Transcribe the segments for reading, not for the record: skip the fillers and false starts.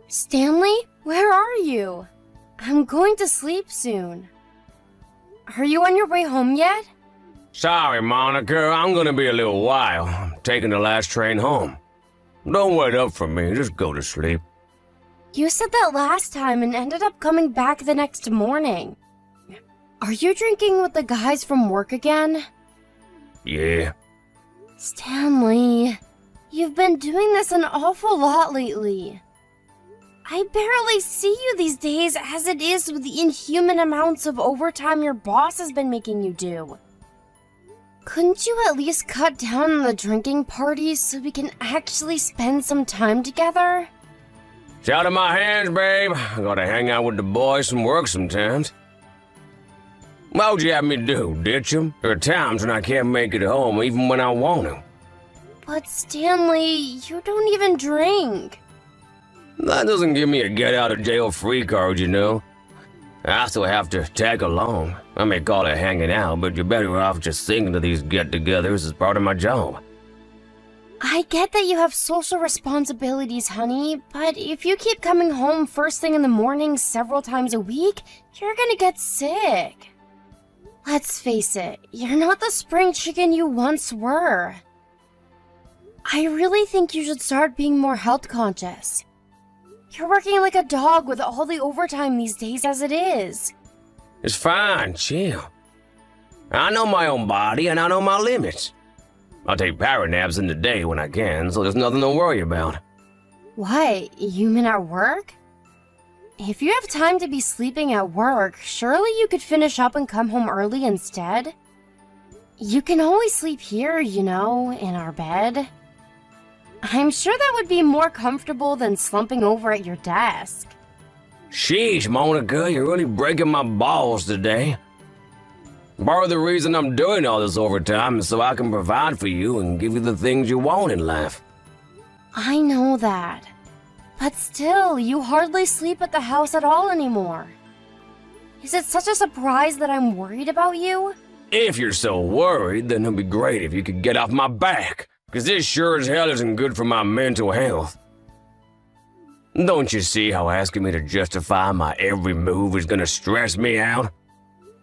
Stanley, where are you? I'm going to sleep soon. Are you on your way home yet? Sorry, Monica, I'm gonna be a little while. I'm taking the last train home. Don't wait up for me, just go to sleep. You said that last time and ended up coming back the next morning. Are you drinking with the guys from work again? Yeah. Stanley, you've been doing this an awful lot lately. I barely see you these days as it is with the inhuman amounts of overtime your boss has been making you do. Couldn't you at least cut down on the drinking parties so we can actually spend some time together? It's out of my hands, babe. I gotta hang out with the boys from work sometimes. What would you have me do, ditch 'em? There are times when I can't make it home even when I want to. But Stanley, you don't even drink. That doesn't give me a get-out-of-jail-free card, you know. I still have to tag along. I may call it hanging out, but you're better off just thinking of these get-togethers as part of my job. I get that you have social responsibilities, honey, but if you keep coming home first thing in the morning several times a week, you're gonna get sick. Let's face it, you're not the spring chicken you once were. I really think you should start being more health conscious. You're working like a dog with all the overtime these days as it is. It's fine, chill. I know my own body and I know my limits. I'll take power naps in the day when I can, so there's nothing to worry about. What, you mean at work? If you have time to be sleeping at work, surely you could finish up and come home early instead? You can always sleep here, you know, in our bed. I'm sure that would be more comfortable than slumping over at your desk. Sheesh, Monica, you're really breaking my balls today. Part of the reason I'm doing all this overtime is so I can provide for you and give you the things you want in life. I know that. But still, you hardly sleep at the house at all anymore. Is it such a surprise that I'm worried about you? If you're so worried, then it'd be great if you could get off my back, because this sure as hell isn't good for my mental health. Don't you see how asking me to justify my every move is gonna stress me out?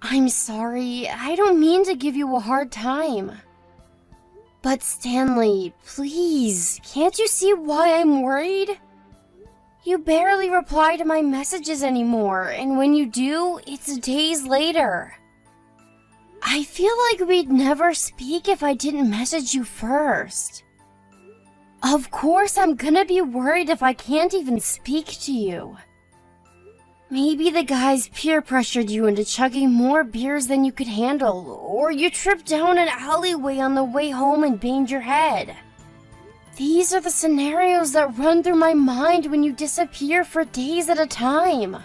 I'm sorry, I don't mean to give you a hard time. But Stanley, please, can't you see why I'm worried? You barely reply to my messages anymore, and when you do, it's days later. I feel like we'd never speak if I didn't message you first. Of course, I'm gonna be worried if I can't even speak to you. Maybe the guys peer pressured you into chugging more beers than you could handle, or you tripped down an alleyway on the way home and banged your head. These are the scenarios that run through my mind when you disappear for days at a time.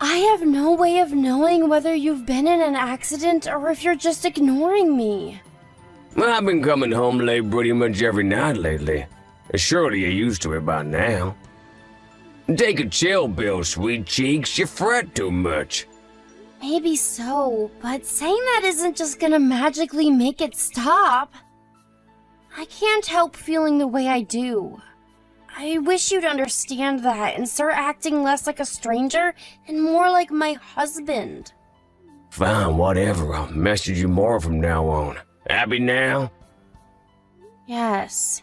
I have no way of knowing whether you've been in an accident or if you're just ignoring me. I've been coming home late pretty much every night lately. Surely you're used to it by now. Take a chill pill, sweet cheeks. You fret too much. Maybe so, but saying that isn't just gonna magically make it stop. I can't help feeling the way I do. I wish you'd understand that and start acting less like a stranger and more like my husband. Fine, whatever. I'll message you more from now on. Happy now? Yes.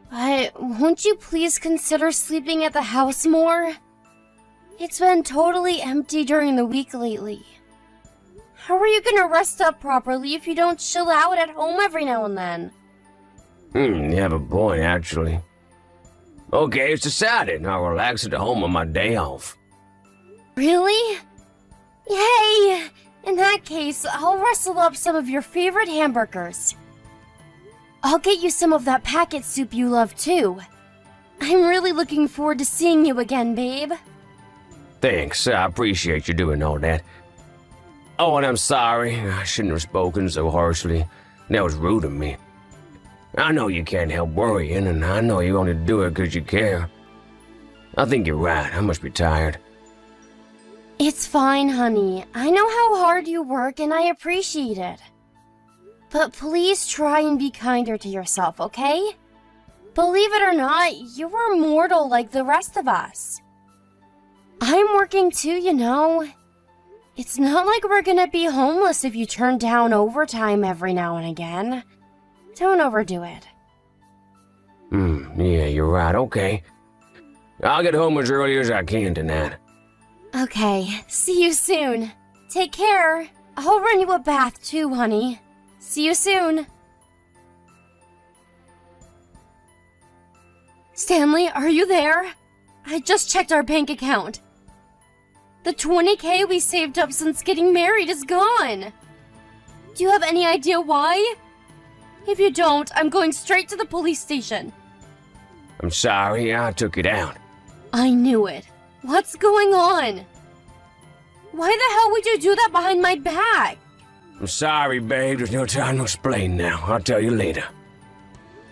But won't you please consider sleeping at the house more? It's been totally empty during the week lately. How are you gonna rest up properly if you don't chill out at home every now and then? You have a point, actually. Okay, it's decided. I'll relax at home on my day off. Really? Yay! In that case, I'll rustle up some of your favorite hamburgers. I'll get you some of that packet soup you love too. I'm really looking forward to seeing you again, babe. Thanks, I appreciate you doing all that. Oh, and I'm sorry. I shouldn't have spoken so harshly. That was rude of me. I know you can't help worrying, and I know you only do it because you care. I think you're right. I must be tired. It's fine, honey. I know how hard you work, and I appreciate it. But please try and be kinder to yourself, okay? Believe it or not, you were mortal like the rest of us. I'm working too, you know. It's not like we're gonna be homeless if you turn down overtime every now and again. Don't overdo it. Yeah, you're right, okay. I'll get home as early as I can tonight. Okay, see you soon. Take care. I'll run you a bath too, honey. See you soon. Stanley, are you there? I just checked our bank account. The $20,000 we saved up since getting married is gone. Do you have any idea why? If you don't, I'm going straight to the police station. I'm sorry, I took it out. I knew it. What's going on? Why the hell would you do that behind my back? I'm sorry, babe. There's no time to explain now. I'll tell you later.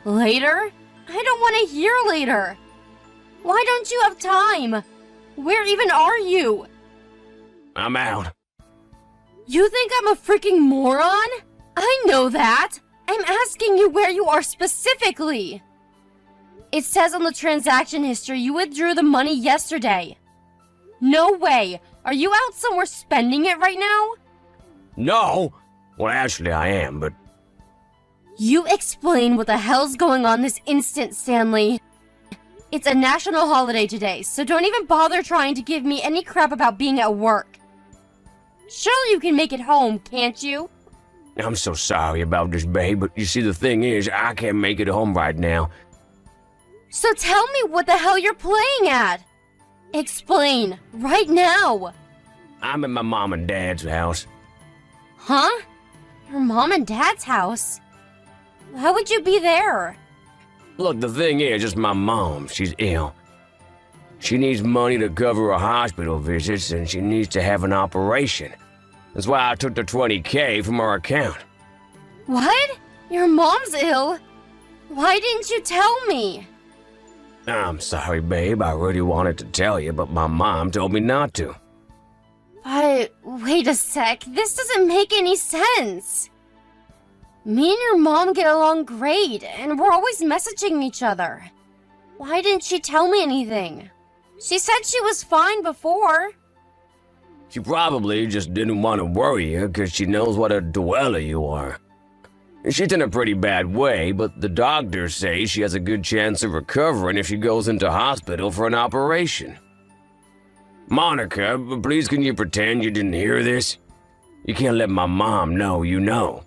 Later? I don't want to hear later. Why don't you have time? Where even are you? I'm out. You think I'm a freaking moron? I know that. I'm asking you where you are specifically. It says on the transaction history you withdrew the money yesterday. No way. Are you out somewhere spending it right now? No! Well, actually, I am, but... You explain what the hell's going on this instant, Stanley. It's a national holiday today, so don't even bother trying to give me any crap about being at work. Surely you can make it home, can't you? I'm so sorry about this, babe, but you see, the thing is, I can't make it home right now. So tell me what the hell you're playing at. Explain, right now. I'm at my mom and dad's house. Huh? Your mom and dad's house? Why would you be there? Look, the thing is, it's my mom. She's ill. She needs money to cover her hospital visits, and she needs to have an operation. That's why I took the $20,000 from her account. What? Your mom's ill? Why didn't you tell me? I'm sorry, babe. I really wanted to tell you, but my mom told me not to. But wait a sec, this doesn't make any sense. Me and your mom get along great, and we're always messaging each other. Why didn't she tell me anything? She said she was fine before. She probably just didn't want to worry you because she knows what a dweller you are. She's in a pretty bad way, but the doctors say she has a good chance of recovering if she goes into hospital for an operation. Monica, please can you pretend you didn't hear this? You can't let my mom know you know.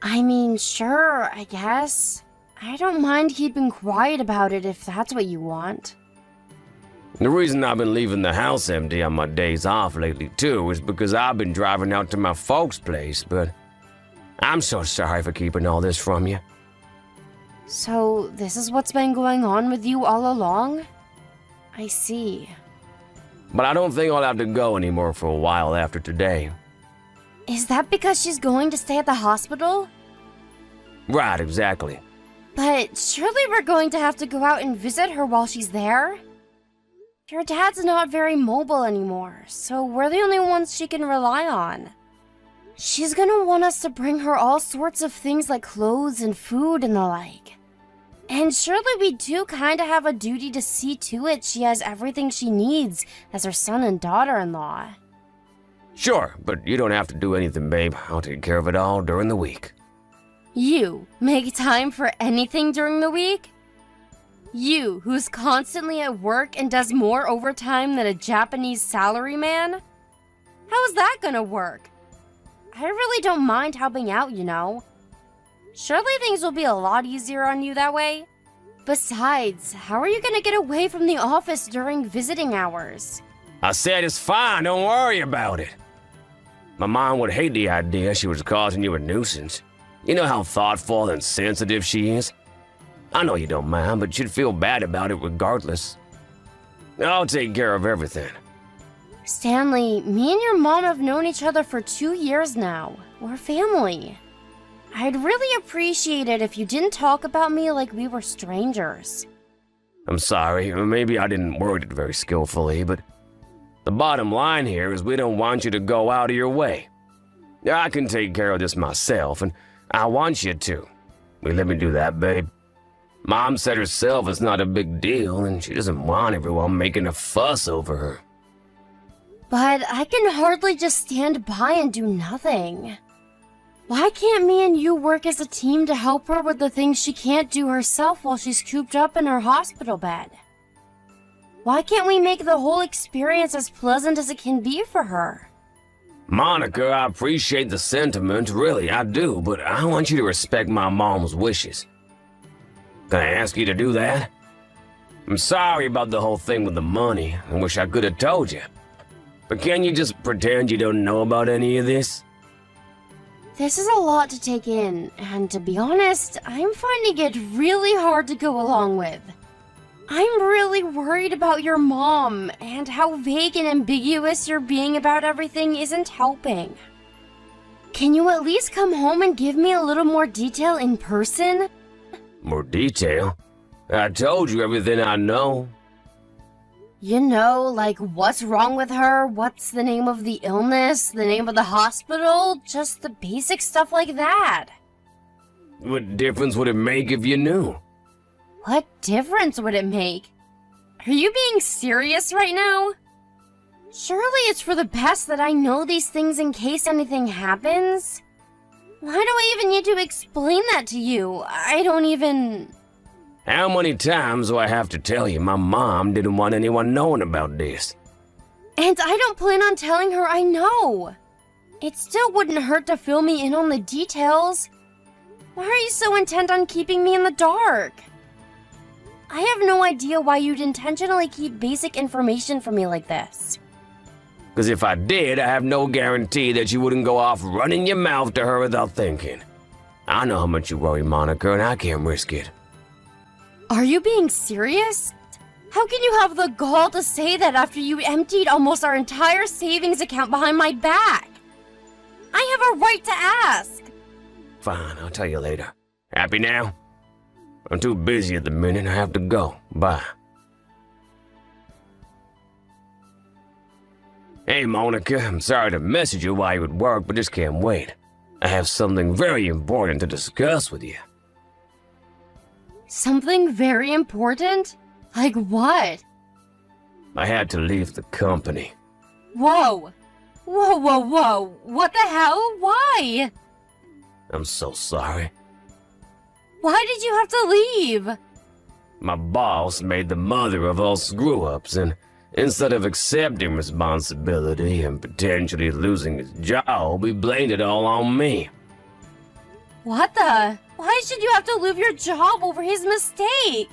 I mean, sure, I guess. I don't mind keeping quiet about it if that's what you want. The reason I've been leaving the house empty on my days off lately, too, is because I've been driving out to my folks' place, but I'm so sorry for keeping all this from you. So, this is what's been going on with you all along? I see. But I don't think I'll have to go anymore for a while after today. Is that because she's going to stay at the hospital? Right, exactly. But surely we're going to have to go out and visit her while she's there? Your dad's not very mobile anymore, so we're the only ones she can rely on. She's gonna want us to bring her all sorts of things like clothes and food and the like. And surely we do kinda have a duty to see to it she has everything she needs as her son and daughter-in-law. Sure, but you don't have to do anything, babe. I'll take care of it all during the week. You make time for anything during the week? You, who's constantly at work and does more overtime than a Japanese salaryman? How's that gonna work? I really don't mind helping out, you know. Surely things will be a lot easier on you that way. Besides, how are you gonna get away from the office during visiting hours? I said it's fine, don't worry about it. My mom would hate the idea she was causing you a nuisance. You know how thoughtful and sensitive she is? I know you don't mind, but you'd feel bad about it regardless. I'll take care of everything. Stanley, me and your mom have known each other for 2 years now. We're family. I'd really appreciate it if you didn't talk about me like we were strangers. I'm sorry, maybe I didn't word it very skillfully, but the bottom line here is we don't want you to go out of your way. I can take care of this myself, and I want you to. Will you let me do that, babe? Mom said herself it's not a big deal, and she doesn't want everyone making a fuss over her. But I can hardly just stand by and do nothing. Why can't me and you work as a team to help her with the things she can't do herself while she's cooped up in her hospital bed? Why can't we make the whole experience as pleasant as it can be for her? Monica, I appreciate the sentiment, really, I do, but I want you to respect my mom's wishes. Can I ask you to do that? I'm sorry about the whole thing with the money. I wish I could have told you. But can you just pretend you don't know about any of this? This is a lot to take in, and to be honest, I'm finding it really hard to go along with. I'm really worried about your mom, and how vague and ambiguous you're being about everything isn't helping. Can you at least come home and give me a little more detail in person? More detail? I told you everything I know. You know, like what's wrong with her, what's the name of the illness, the name of the hospital, just the basic stuff like that. What difference would it make if you knew? What difference would it make? Are you being serious right now? Surely it's for the best that I know these things in case anything happens. Why do I even need to explain that to you? I don't even... How many times do I have to tell you my mom didn't want anyone knowing about this? And I don't plan on telling her I know. It still wouldn't hurt to fill me in on the details. Why are you so intent on keeping me in the dark? I have no idea why you'd intentionally keep basic information from me like this. Because if I did, I have no guarantee that you wouldn't go off running your mouth to her without thinking. I know how much you worry, Monica, and I can't risk it. Are you being serious? How can you have the gall to say that after you emptied almost our entire savings account behind my back? I have a right to ask. Fine, I'll tell you later. Happy now? I'm too busy at the minute. I have to go. Bye. Hey, Monica. I'm sorry to message you while you're at work, but just can't wait. I have something very important to discuss with you. Something very important? Like what? I had to leave the company. Whoa! Whoa! What the hell? Why? I'm so sorry. Why did you have to leave? My boss made the mother of all screw-ups, and instead of accepting responsibility and potentially losing his job, he blamed it all on me. What the? Why should you have to lose your job over his mistake?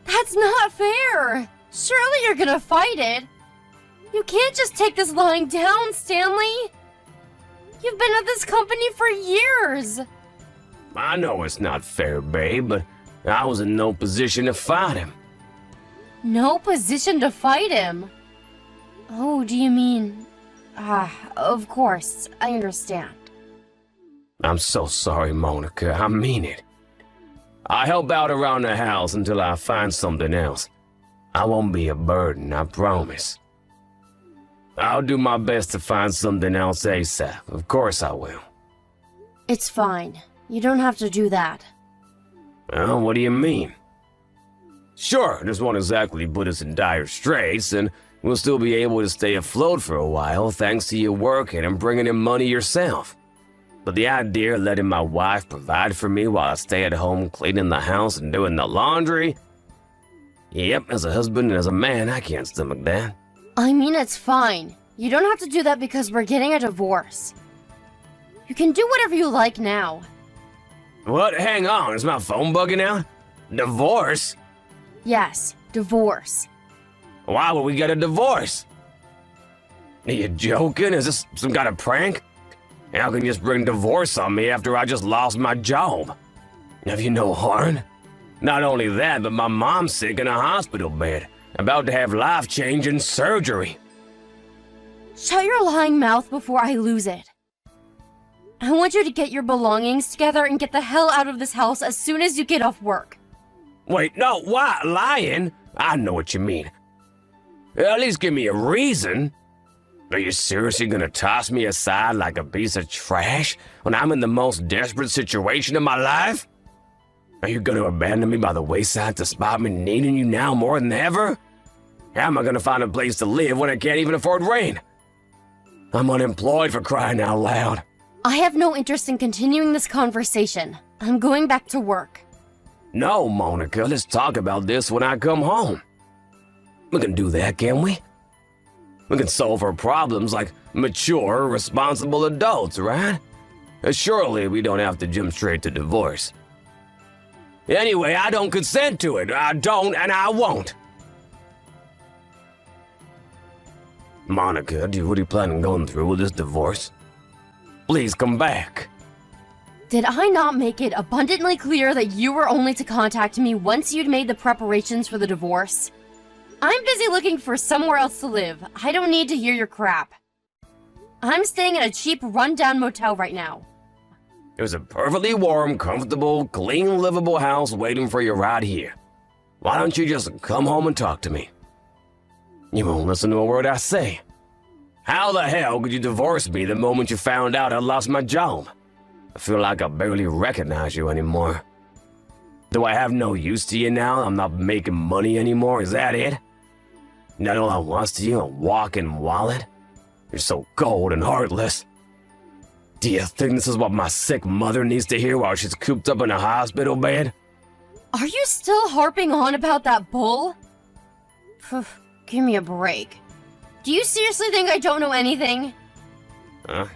That's not fair. Surely you're gonna fight it. You can't just take this lying down, Stanley. You've been at this company for years. I know it's not fair, babe, but I was in no position to fight him. No position to fight him? Oh, do you mean... of course, I understand. I'm so sorry, Monica. I mean it. I'll help out around the house until I find something else. I won't be a burden, I promise. I'll do my best to find something else ASAP. Of course I will. It's fine. You don't have to do that. Well, what do you mean? Sure, this won't exactly put us in dire straits, and we'll still be able to stay afloat for a while thanks to you working and bringing in money yourself. But the idea of letting my wife provide for me while I stay at home cleaning the house and doing the laundry? Yep, as a husband and as a man, I can't stomach that. I mean, it's fine. You don't have to do that because we're getting a divorce. You can do whatever you like now. What? Hang on, is my phone bugging out? Divorce? Yes, divorce. Why would we get a divorce? Are you joking? Is this some kind of prank? How can you just bring divorce on me after I just lost my job? Have you no heart? Not only that, but my mom's sick in a hospital bed, about to have life-changing surgery. Shut your lying mouth before I lose it. I want you to get your belongings together and get the hell out of this house as soon as you get off work. Wait, no, why? Lying? I know what you mean. At least give me a reason. Are you seriously gonna toss me aside like a piece of trash when I'm in the most desperate situation of my life? Are you gonna abandon me by the wayside despite me needing you now more than ever? How am I gonna find a place to live when I can't even afford rent? I'm unemployed, for crying out loud. I have no interest in continuing this conversation. I'm going back to work. No, Monica, let's talk about this when I come home. We can do that, can't we? We can solve our problems like mature, responsible adults, right? Surely we don't have to jump straight to divorce. Anyway, I don't consent to it. I don't, and I won't. Monica, do you really plan on going through with this divorce? Please come back. Did I not make it abundantly clear that you were only to contact me once you'd made the preparations for the divorce? I'm busy looking for somewhere else to live. I don't need to hear your crap. I'm staying in a cheap, run-down motel right now. There's a perfectly warm, comfortable, clean, livable house waiting for you right here. Why don't you just come home and talk to me? You won't listen to a word I say. How the hell could you divorce me the moment you found out I lost my job? I feel like I barely recognize you anymore. Do I have no use to you now? I'm not making money anymore, is that it? Not all I was to you, a walking wallet? You're so cold and heartless. Do you think this is what my sick mother needs to hear while she's cooped up in a hospital bed? Are you still harping on about that bull? Give me a break. Do you seriously think I don't know anything?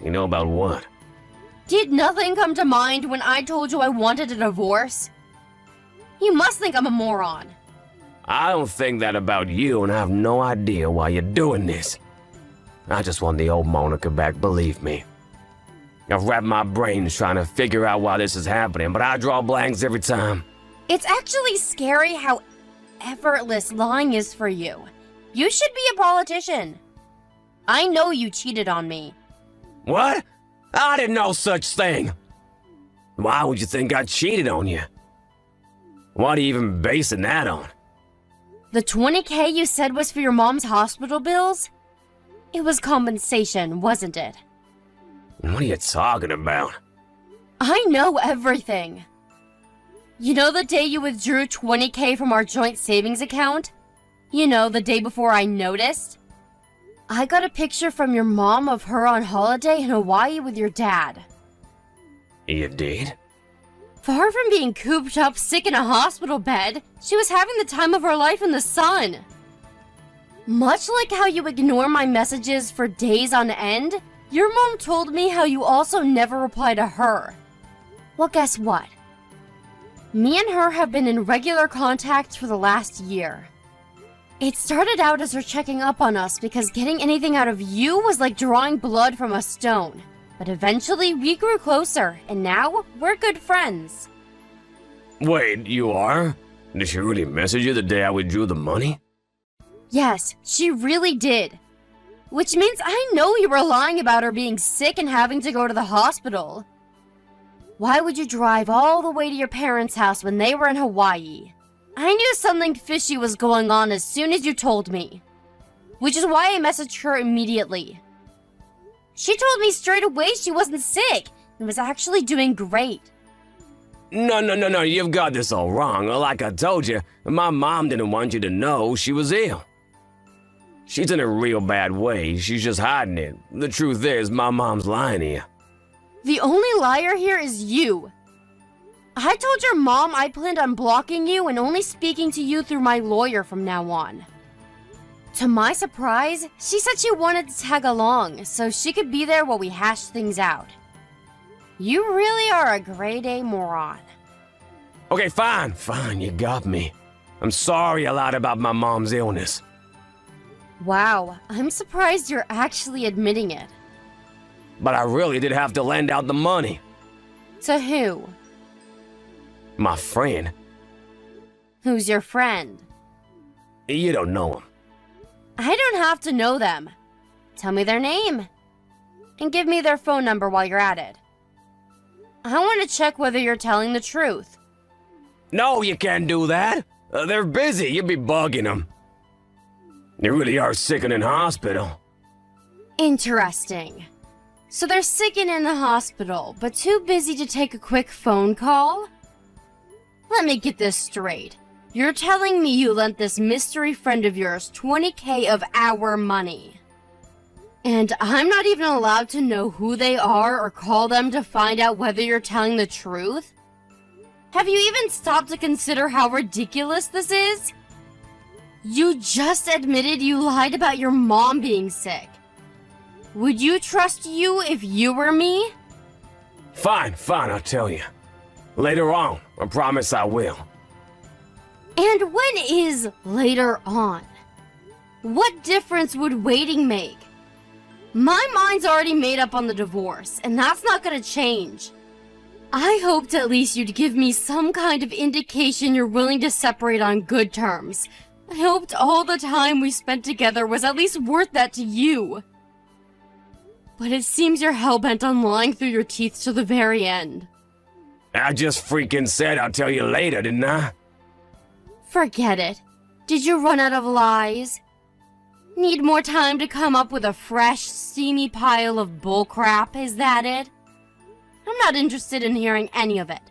You know about what? Did nothing come to mind when I told you I wanted a divorce? You must think I'm a moron. I don't think that about you, and I have no idea why you're doing this. I just want the old Monica back, believe me. I've wrapped my brains trying to figure out why this is happening, but I draw blanks every time. It's actually scary how effortless lying is for you. You should be a politician. I know you cheated on me. What? I didn't know such thing. Why would you think I cheated on you? What are you even basing that on? The $20K you said was for your mom's hospital bills? It was compensation, wasn't it? What are you talking about? I know everything. You know the day you withdrew $20K from our joint savings account? You know, the day before I noticed? I got a picture from your mom of her on holiday in Hawaii with your dad. You did? Far from being cooped up sick in a hospital bed, she was having the time of her life in the sun. Much like how you ignore my messages for days on end, your mom told me how you also never reply to her. Well, guess what? Me and her have been in regular contact for the last year. It started out as her checking up on us because getting anything out of you was like drawing blood from a stone. But eventually we grew closer, and now we're good friends. Wait, you are? Did she really message you the day I withdrew the money? Yes, she really did. Which means I know you were lying about her being sick and having to go to the hospital. Why would you drive all the way to your parents' house when they were in Hawaii? I knew something fishy was going on as soon as you told me. Which is why I messaged her immediately. She told me straight away she wasn't sick and was actually doing great. No, you've got this all wrong. Like I told you, my mom didn't want you to know she was ill. She's in a real bad way. She's just hiding it. The truth is, my mom's lying to you. The only liar here is you. I told your mom I planned on blocking you and only speaking to you through my lawyer from now on. To my surprise, she said she wanted to tag along so she could be there while we hash things out. You really are a grade A moron. Okay, fine, you got me. I'm sorry I lied about my mom's illness. Wow, I'm surprised you're actually admitting it. But I really did have to lend out the money. To who? My friend. Who's your friend? You don't know him. I don't have to know them. Tell me their name. And give me their phone number while you're at it. I want to check whether you're telling the truth. No, you can't do that. They're busy. You'd be bugging them. They really are sick and in hospital. Interesting. So they're sick and in the hospital, but too busy to take a quick phone call? Let me get this straight. You're telling me you lent this mystery friend of yours $20K of our money. And I'm not even allowed to know who they are or call them to find out whether you're telling the truth? Have you even stopped to consider how ridiculous this is? You just admitted you lied about your mom being sick. Would you trust you if you were me? Fine, I'll tell you. Later on, I promise I will. And when is later on? What difference would waiting make? My mind's already made up on the divorce, and that's not gonna change. I hoped at least you'd give me some kind of indication you're willing to separate on good terms. I hoped all the time we spent together was at least worth that to you. But it seems you're hell-bent on lying through your teeth to the very end. I just freaking said I'll tell you later, didn't I? Forget it. Did you run out of lies? Need more time to come up with a fresh, steamy pile of bullcrap, is that it? I'm not interested in hearing any of it.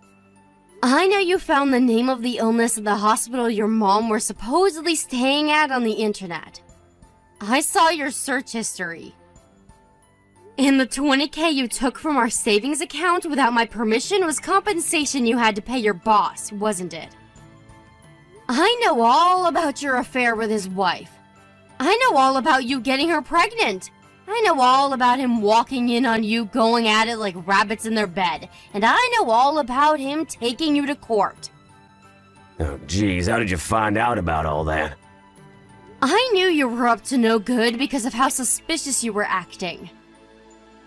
I know you found the name of the illness at the hospital your mom were supposedly staying at on the internet. I saw your search history. And the $20K you took from our savings account without my permission was compensation you had to pay your boss, wasn't it? I know all about your affair with his wife. I know all about you getting her pregnant. I know all about him walking in on you going at it like rabbits in their bed. And I know all about him taking you to court. Oh, geez, how did you find out about all that? I knew you were up to no good because of how suspicious you were acting.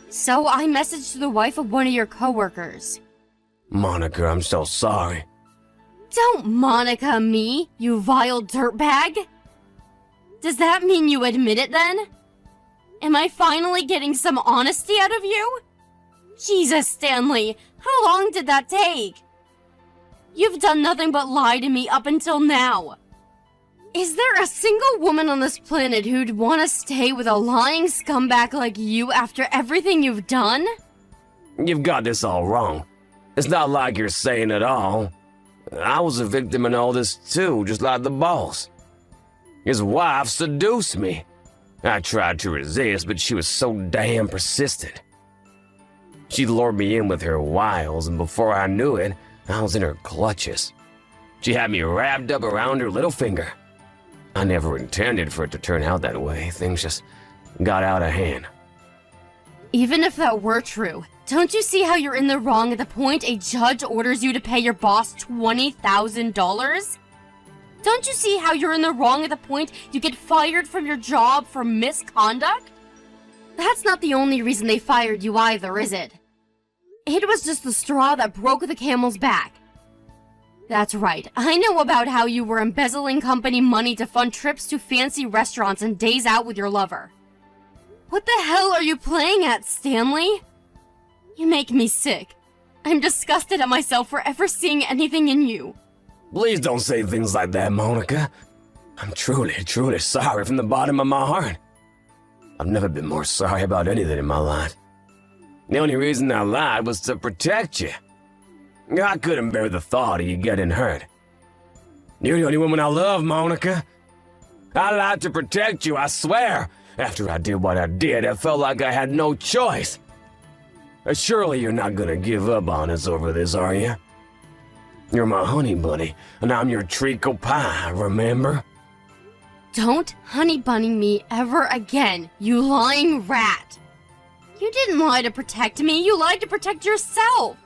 So I messaged the wife of one of your coworkers. Monica, I'm so sorry. Don't Monica me, you vile dirtbag! Does that mean you admit it then? Am I finally getting some honesty out of you? Jesus, Stanley, how long did that take? You've done nothing but lie to me up until now. Is there a single woman on this planet who'd want to stay with a lying scumbag like you after everything you've done? You've got this all wrong. It's not like you're saying it all. I was a victim in all this too, just like the boss. His wife seduced me. I tried to resist, but she was so damn persistent. She lured me in with her wiles, and before I knew it, I was in her clutches. She had me wrapped up around her little finger. I never intended for it to turn out that way. Things just got out of hand. Even if that were true, don't you see how you're in the wrong at the point a judge orders you to pay your boss $20,000? Don't you see how you're in the wrong at the point you get fired from your job for misconduct? That's not the only reason they fired you either, is it? It was just the straw that broke the camel's back. That's right, I know about how you were embezzling company money to fund trips to fancy restaurants and days out with your lover. What the hell are you playing at, Stanley? You make me sick. I'm disgusted at myself for ever seeing anything in you. Please don't say things like that, Monica. I'm truly sorry from the bottom of my heart. I've never been more sorry about anything in my life. The only reason I lied was to protect you. I couldn't bear the thought of you getting hurt. You're the only woman I love, Monica. I lied to protect you, I swear. After I did what I did, I felt like I had no choice. Surely you're not gonna give up on us over this, are you? You're my honey bunny, and I'm your treacle pie, remember? Don't honey bunny me ever again, you lying rat. You didn't lie to protect me, you lied to protect yourself.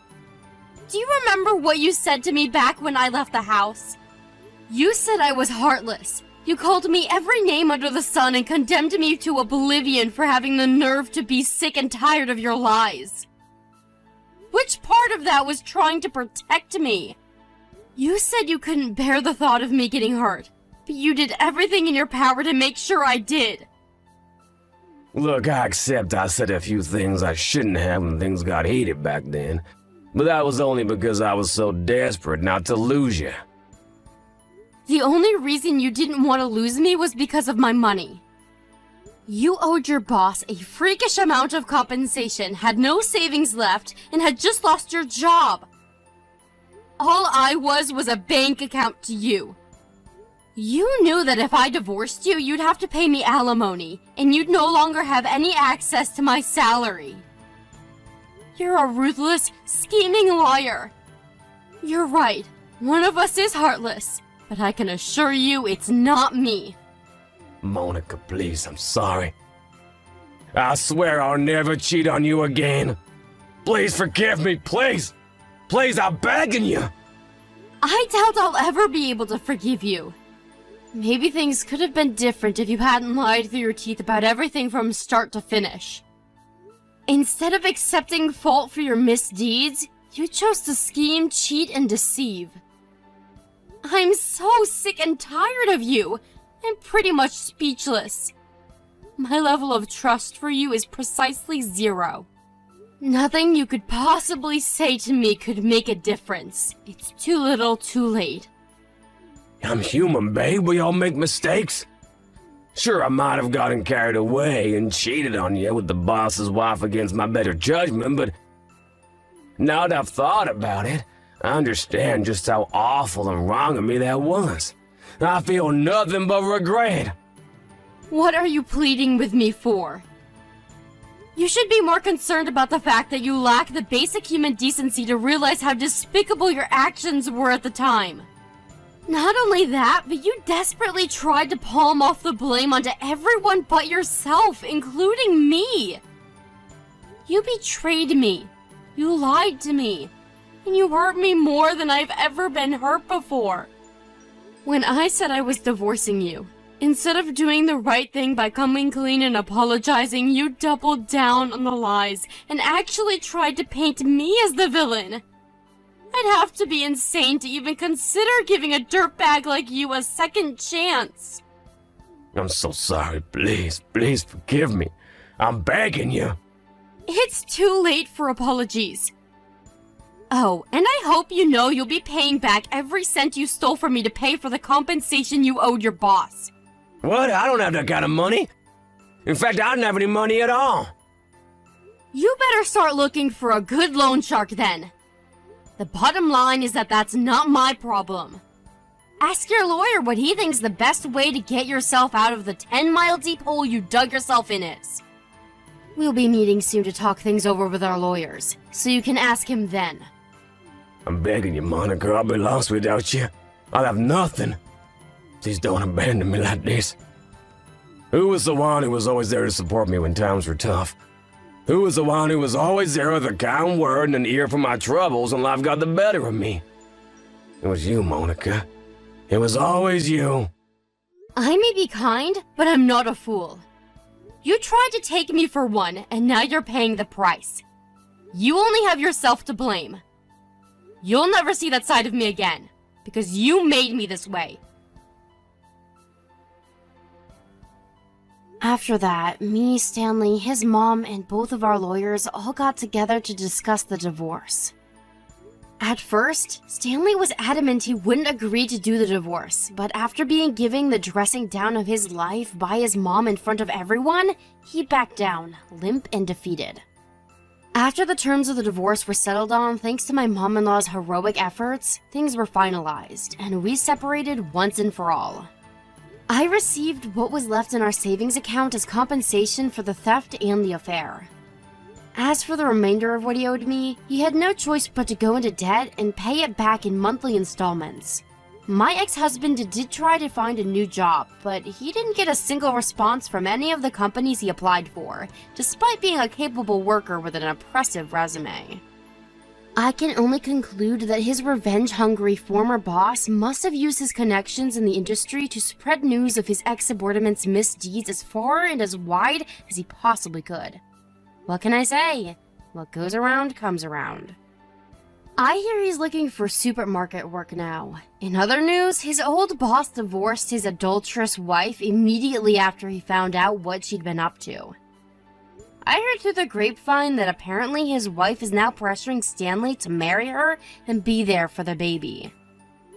Do you remember what you said to me back when I left the house? You said I was heartless. You called me every name under the sun and condemned me to oblivion for having the nerve to be sick and tired of your lies. Which part of that was trying to protect me? You said you couldn't bear the thought of me getting hurt, but you did everything in your power to make sure I did. Look, I accept I said a few things I shouldn't have when things got heated back then, but that was only because I was so desperate not to lose you. The only reason you didn't want to lose me was because of my money. You owed your boss a freakish amount of compensation, had no savings left, and had just lost your job. All I was a bank account to you. You knew that if I divorced you, you'd have to pay me alimony, and you'd no longer have any access to my salary. You're a ruthless, scheming liar. You're right, one of us is heartless, but I can assure you it's not me. Monica, please, I'm sorry. I swear I'll never cheat on you again. Please forgive me, please. Please, I'm begging you. I doubt I'll ever be able to forgive you. Maybe things could have been different if you hadn't lied through your teeth about everything from start to finish. Instead of accepting fault for your misdeeds, you chose to scheme, cheat, and deceive. I'm so sick and tired of you. I'm pretty much speechless. My level of trust for you is precisely 0. Nothing you could possibly say to me could make a difference. It's too little, too late. I'm human, babe. We all make mistakes. Sure, I might have gotten carried away and cheated on you with the boss's wife against my better judgment, but now that I've thought about it, I understand just how awful and wrong of me that was. I feel nothing but regret. What are you pleading with me for? You should be more concerned about the fact that you lack the basic human decency to realize how despicable your actions were at the time. Not only that, but you desperately tried to palm off the blame onto everyone but yourself, including me. You betrayed me. You lied to me. And you hurt me more than I've ever been hurt before. When I said I was divorcing you, instead of doing the right thing by coming clean and apologizing, you doubled down on the lies and actually tried to paint me as the villain. I'd have to be insane to even consider giving a dirtbag like you a second chance. I'm so sorry. Please, please forgive me. I'm begging you. It's too late for apologies. Oh, and I hope you know you'll be paying back every cent you stole from me to pay for the compensation you owed your boss. What? I don't have that kind of money. In fact, I don't have any money at all. You better start looking for a good loan shark then. The bottom line is that that's not my problem. Ask your lawyer what he thinks the best way to get yourself out of the 10-mile deep hole you dug yourself in is. We'll be meeting soon to talk things over with our lawyers, so you can ask him then. I'm begging you, Monica. I'll be lost without you. I'll have nothing. Please don't abandon me like this. Who was the one who was always there to support me when times were tough? Who was the one who was always there with a kind word and an ear for my troubles when life got the better of me? It was you, Monica. It was always you. I may be kind, but I'm not a fool. You tried to take me for one, and now you're paying the price. You only have yourself to blame. You'll never see that side of me again, because you made me this way. After that, me, Stanley, his mom, and both of our lawyers all got together to discuss the divorce. At first, Stanley was adamant he wouldn't agree to do the divorce, but after being given the dressing down of his life by his mom in front of everyone, he backed down, limp and defeated. After the terms of the divorce were settled on thanks to my mom-in-law's heroic efforts, things were finalized, and we separated once and for all. I received what was left in our savings account as compensation for the theft and the affair. As for the remainder of what he owed me, he had no choice but to go into debt and pay it back in monthly installments. My ex-husband did try to find a new job, but he didn't get a single response from any of the companies he applied for, despite being a capable worker with an impressive resume. I can only conclude that his revenge-hungry former boss must have used his connections in the industry to spread news of his ex-subordinate's misdeeds as far and as wide as he possibly could. What can I say? What goes around comes around. I hear he's looking for supermarket work now. In other news, his old boss divorced his adulterous wife immediately after he found out what she'd been up to. I heard through the grapevine that apparently his wife is now pressuring Stanley to marry her and be there for the baby.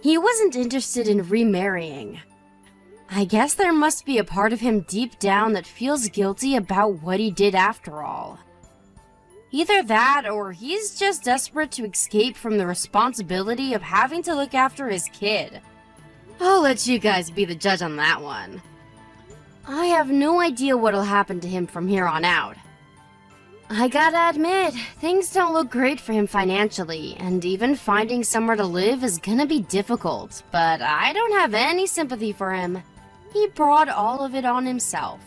He wasn't interested in remarrying. I guess there must be a part of him deep down that feels guilty about what he did after all. Either that, or he's just desperate to escape from the responsibility of having to look after his kid. I'll let you guys be the judge on that one. I have no idea what'll happen to him from here on out. I gotta admit, things don't look great for him financially, and even finding somewhere to live is gonna be difficult, but I don't have any sympathy for him. He brought all of it on himself.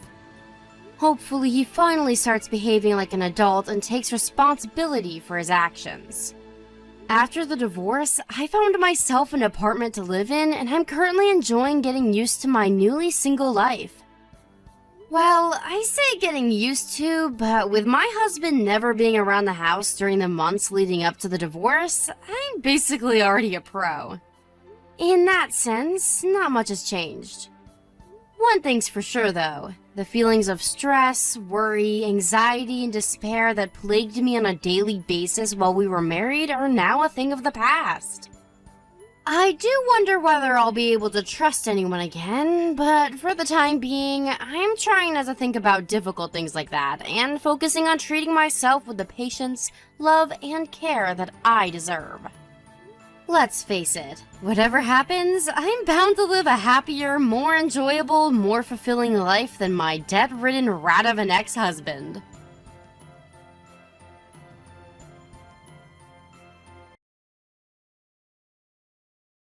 Hopefully he finally starts behaving like an adult and takes responsibility for his actions. After the divorce, I found myself an apartment to live in, and I'm currently enjoying getting used to my newly single life. Well, I say getting used to, but with my husband never being around the house during the months leading up to the divorce, I'm basically already a pro. In that sense, not much has changed. One thing's for sure though, the feelings of stress, worry, anxiety, and despair that plagued me on a daily basis while we were married are now a thing of the past. I do wonder whether I'll be able to trust anyone again, but for the time being, I'm trying not to think about difficult things like that and focusing on treating myself with the patience, love, and care that I deserve. Let's face it, whatever happens, I'm bound to live a happier, more enjoyable, more fulfilling life than my debt-ridden rat of an ex-husband.